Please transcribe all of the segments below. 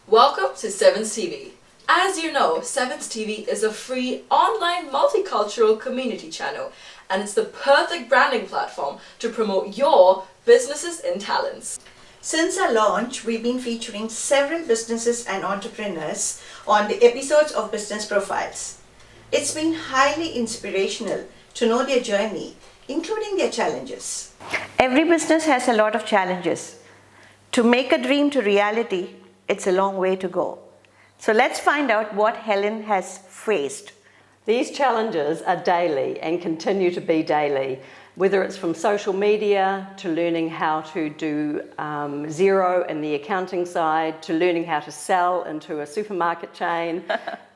Welcome to Sevenz TV. As you know, Sevenz TV is a free online multicultural community channel, and it's the perfect branding platform to promote your businesses and talents. Since our launch, we've been featuring several businesses and entrepreneurs on the episodes of Business Profiles. It's been highly inspirational to know their journey, including their challenges. Every business has a lot of challenges. To make a dream to reality, it's a long way to go. So let's find out what Helen has faced. These challenges are daily and continue to be daily, whether it's from social media to learning how to do zero in the accounting side to learning how to sell into a supermarket chain.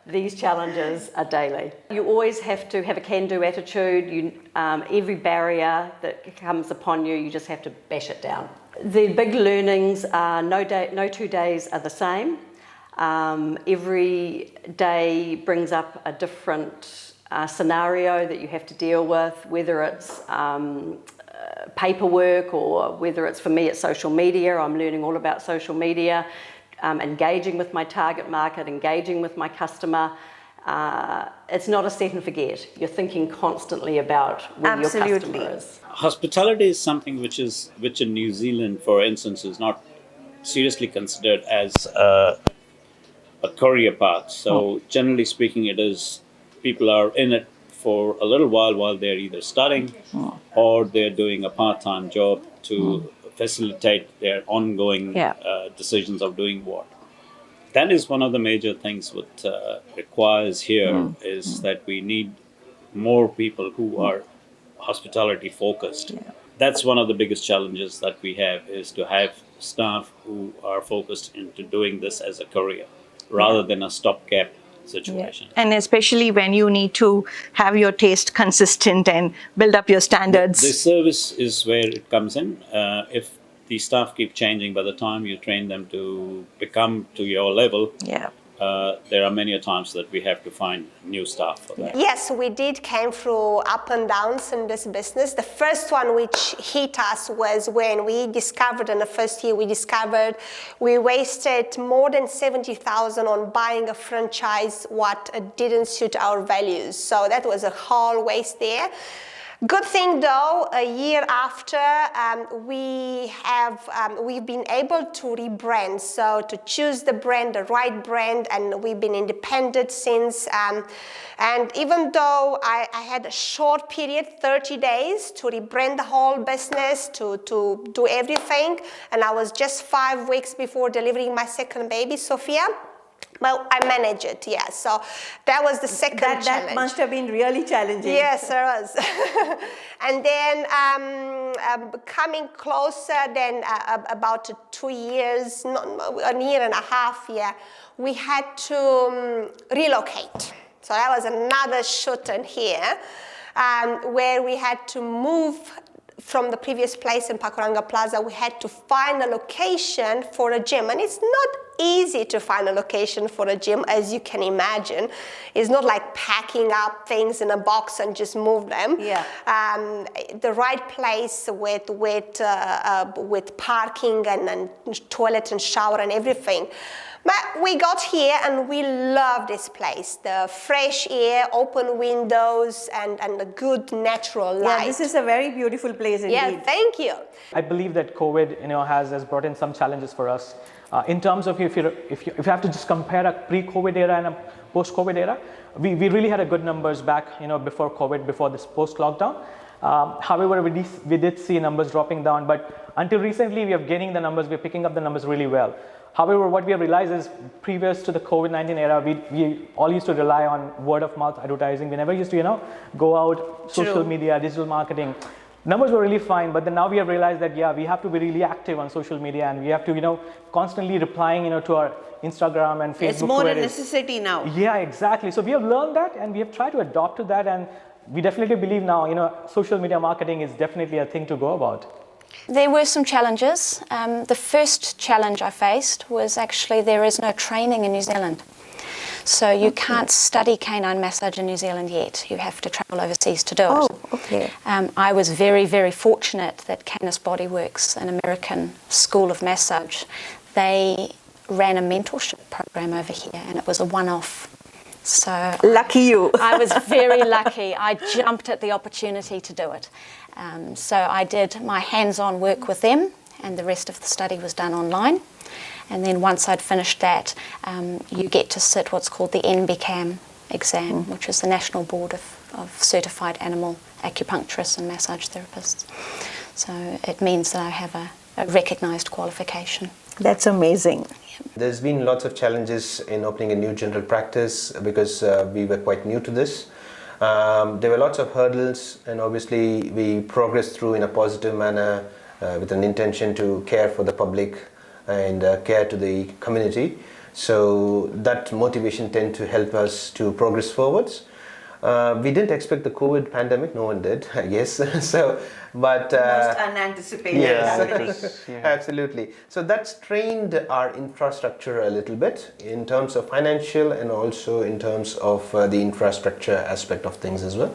These challenges are daily. You always have to have a can-do attitude. Every barrier that comes upon you, you just have to bash it down. The big learnings are no 2 days are the same. Every day brings up a different scenario that you have to deal with, whether it's paperwork or whether it's, for me, it's social media. I'm learning all about social media, engaging with my target market, engaging with my customer. It's not a set and forget. You're thinking constantly about where your customer is. Hospitality is something which in New Zealand, for instance, is not seriously considered as a career path. So generally speaking, it is people are in it for a little while they're either studying or they're doing a part-time job to facilitate their ongoing decisions of doing what. That is one of the major things what requires here is that we need more people who are hospitality focused. That's one of the biggest challenges that we have, is to have staff who are focused into doing this as a career rather than a stopgap situation. And especially when you need to have your taste consistent and build up your standards. The service is where it comes in. If the staff keep changing, by the time you train them to become to your level, there are many times that we have to find new staff for that. Yes, we came through up and downs in this business. The first one which hit us was when we discovered, in the first year we wasted more than 70,000 on buying a franchise what didn't suit our values. So that was a whole waste there. Good thing though, a year after, we've been able to rebrand, so to choose the brand, the right brand, and we've been independent since. And even though I had a short period, 30 days, to rebrand the whole business, to do everything, and I was just 5 weeks before delivering my second baby, Sophia. Well, I managed it, yes. So that was the second challenge. That must have been really challenging. Yes, it was. And then coming closer, then about 2 years, a year and a half, we had to relocate. So that was another shoot in here, where we had to move from the previous place in Pakuranga Plaza. We had to find a location for a gym, and it's not easy to find a location for a gym, as you can imagine. It's not like packing up things in a box and just move them. The right place with parking and toilet and shower and everything. But we got here and we love this place. The fresh air, open windows, and the good natural light. Yeah, this is a very beautiful place indeed. Yeah, thank you. I believe that COVID, has brought in some challenges for us. In terms of if you have to just compare a pre-COVID era and a post-COVID era, we really had a good numbers back, before COVID, before this post-lockdown. However, we did see numbers dropping down, but until recently, we are gaining the numbers. We're picking up the numbers really well. However, what we have realized is previous to the COVID-19 era, we all used to rely on word of mouth advertising. We never used to, go out, social media, digital marketing. Numbers were really fine, but then now we have realized that, we have to be really active on social media, and we have to, constantly replying, to our Instagram and Facebook. It's more a necessity now. Yeah, exactly. So we have learned that, and we have tried to adopt to that, and we definitely believe now, social media marketing is definitely a thing to go about. There were some challenges. The first challenge I faced was actually there is no training in New Zealand. So you can't study canine massage in New Zealand yet. You have to travel overseas to do it. Oh, okay. I was very, very fortunate that Canis Bodyworks, an American school of massage, they ran a mentorship program over here, and it was a one-off. So Lucky you. I was very lucky. I jumped at the opportunity to do it. So I did my hands-on work with them, and the rest of the study was done online. And then once I'd finished that, you get to sit what's called the NBCAM exam, which is the National Board of Certified Animal Acupuncturists and Massage Therapists. So it means that I have a recognised qualification. That's amazing. There's been lots of challenges in opening a new general practice because we were quite new to this. There were lots of hurdles, and obviously we progressed through in a positive manner with an intention to care for the public and care to the community. So that motivation tended to help us to progress forwards. We didn't expect the COVID pandemic, no one did, I guess. But Most unanticipated. yes, absolutely. So that strained our infrastructure a little bit in terms of financial and also in terms of the infrastructure aspect of things as well.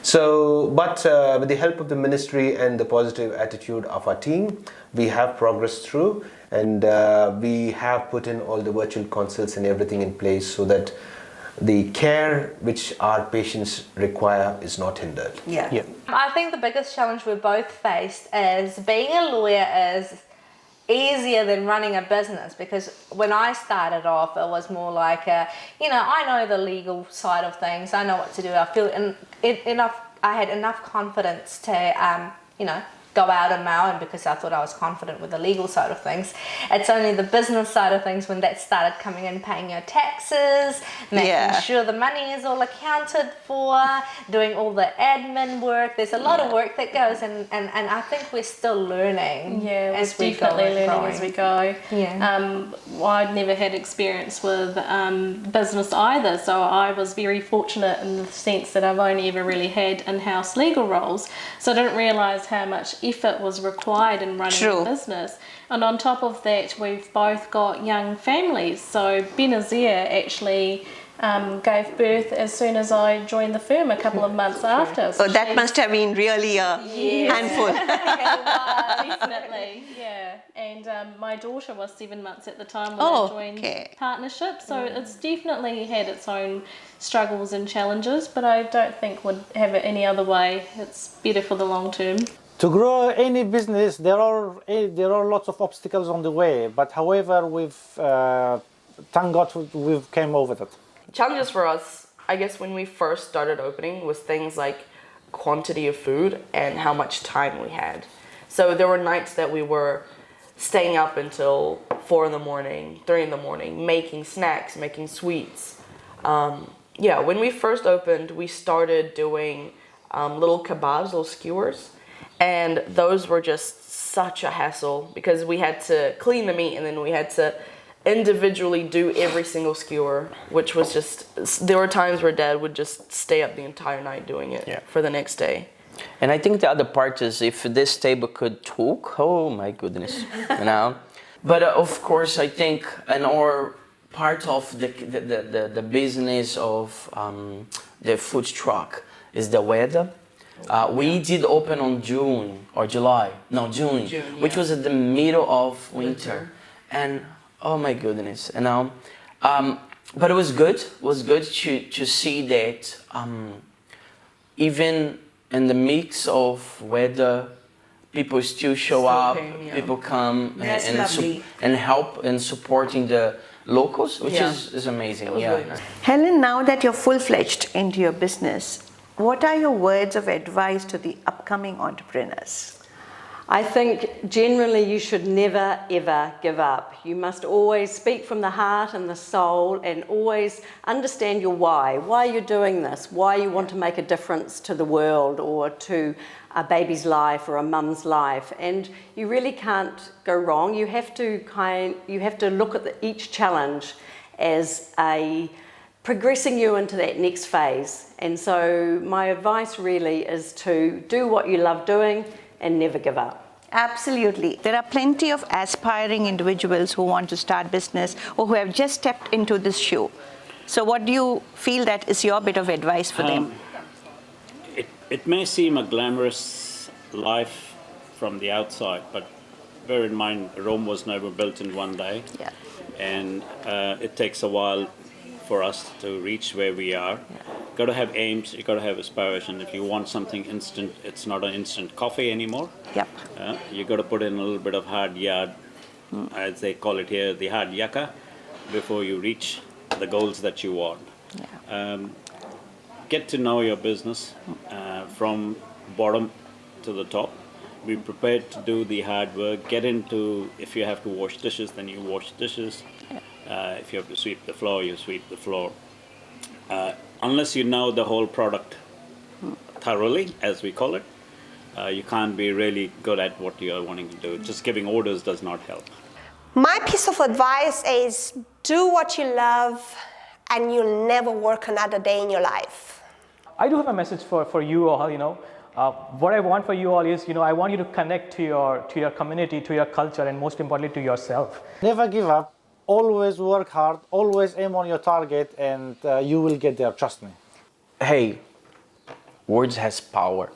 So, but with the help of the ministry and the positive attitude of our team, we have progressed through, and we have put in all the virtual consults and everything in place so that the care which our patients require is not hindered. Yeah. I think the biggest challenge we both faced is being a lawyer is easier than running a business, because when I started off, it was more like, I know the legal side of things, I know what to do, I feel I had enough confidence to, go out on my own because I thought I was confident with the legal side of things. It's only the business side of things when that started coming in, paying your taxes, making sure the money is all accounted for, doing all the admin work. There's a lot of work that goes, and I think we're still learning. Yeah, we're definitely learning as we go. Yeah. I'd never had experience with business either, so I was very fortunate in the sense that I've only ever really had in-house legal roles, so I didn't realise how much effort was required in running a business. And on top of that, we've both got young families. So Benazir actually gave birth as soon as I joined the firm a couple of months after. So that must have been really a handful. Definitely, yeah. And my daughter was 7 months at the time when I joined partnership. So it's definitely had its own struggles and challenges, but I don't think would have it any other way. It's better for the long term. To grow any business, there are lots of obstacles on the way, but however, thank God we've came over that. Challenges for us, I guess, when we first started opening was things like quantity of food and how much time we had. So there were nights that we were staying up until 4 in the morning, 3 in the morning, making snacks, making sweets. When we first opened, we started doing little kebabs, little skewers. And those were just such a hassle because we had to clean the meat and then we had to individually do every single skewer, which was just, there were times where Dad would just stay up the entire night doing it for the next day. And I think the other part is if this table could talk, oh my goodness, But of course, I think another part of the business of the food truck is the weather. We did open on June, which was at the middle of winter, and oh my goodness, but it was good. It was good to see that even in the mix of weather, people still show up. People come and help in supporting the locals, which is amazing. Really nice. Helen, now that you're full-fledged into your business, what are your words of advice to the upcoming entrepreneurs? I think generally you should never ever give up. You must always speak from the heart and the soul and always understand your why you're doing this, why you want to make a difference to the world or to a baby's life or a mum's life, and you really can't go wrong. You have to look at each challenge as progressing you into that next phase. And so my advice really is to do what you love doing and never give up. Absolutely. There are plenty of aspiring individuals who want to start business or who have just stepped into this shoe. So what do you feel that is your bit of advice for them? It may seem a glamorous life from the outside, but bear in mind, Rome was never built in one day. Yeah. and it takes a while for us to reach where we are. Got to have aims, you got to have aspiration. If you want something instant, it's not an instant coffee anymore. Yep. You got to put in a little bit of hard yard, as they call it here, the hard yakka, before you reach the goals that you want. Get to know your business from bottom to the top. Be prepared to do the hard work. Get into, if you have to wash dishes, then you wash dishes. If you have to sweep the floor, you sweep the floor. Unless you know the whole product thoroughly, as we call it, you can't be really good at what you are wanting to do. Just giving orders does not help. My piece of advice is do what you love and you'll never work another day in your life. I do have a message for you all, what I want for you all is, I want you to connect to your community, to your culture, and most importantly to yourself. Never give up, always work hard, always aim on your target, and you will get there, trust me. Hey, words has power.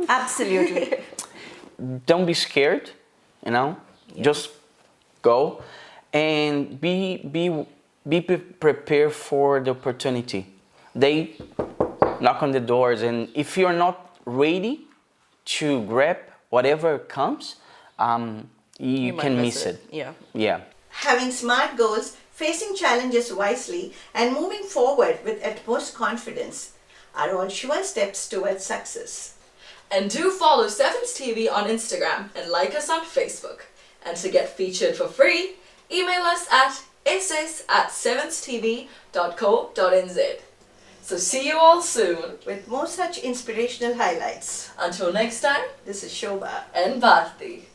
Absolutely. Don't be scared, just go and be prepared for the opportunity. They knock on the doors, and if you're not ready to grab whatever comes, you can miss it. Yeah. Having smart goals, facing challenges wisely, and moving forward with utmost confidence are all sure steps towards success. And do follow Sevenz TV on Instagram and like us on Facebook. And to get featured for free, email us at ss@sevenztv.co.nz. So see you all soon with more such inspirational highlights. Until next time, this is Shobha and Bharati.